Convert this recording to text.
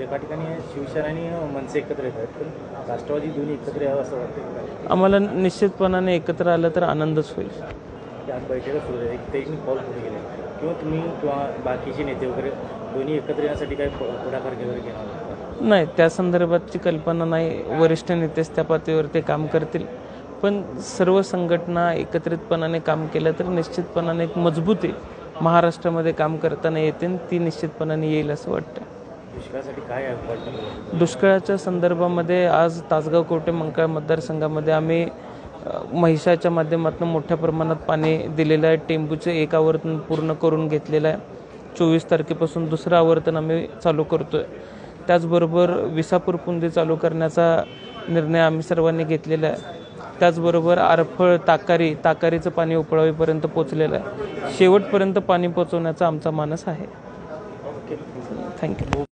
एका ठिकाणी शिवसेना आणि मनसे एकत्र येत आहेत, पण राष्ट्रवादी दोन्ही एकत्र यावं असं वाटतं. आम्हाला निश्चितपणाने एकत्र आलं तर आनंदच होईल. आज बैठका सुरू आहे, एक टेक्निक पाऊल पुढे गेले किंवा तुम्ही किंवा बाकीचे नेते वगैरे दोन्ही एकत्र येण्यासाठी काही पुढाकार वगैरे घेणार नाही, त्या संदर्भातची कल्पना नाही. वरिष्ठ नेतेच त्या पातळीवर ते काम करतील, पण सर्व संघटना एकत्रितपणाने काम केलं तर निश्चितपणाने एक मजबूती महाराष्ट्रामध्ये काम करताना येते, ती निश्चितपणाने येईल असं वाटतं. दुष्काळासाठी काय वाटतं? दुष्काळाच्या संदर्भामध्ये आज तासगाव कोटे मंकाळ मतदारसंघामध्ये आम्ही महिषाच्या माध्यमातून मोठ्या प्रमाणात पाणी दिलेलं आहे. टेंबूचे एक आवर्तन पूर्ण करून घेतलेलं आहे. 24 तारखेपासून दुसरं आवर्तन आम्ही चालू करतो आहे. त्याचबरोबर विसापूर पुंदी चालू करण्याचा निर्णय आम्ही सर्वांनी घेतलेला आहे. त्याचबरोबर आरफळ ताकारीचं पाणी उपळावीपर्यंत पोचलेलं आहे. शेवटपर्यंत पाणी पोचवण्याचा आमचा मानस आहे. थँक्यू.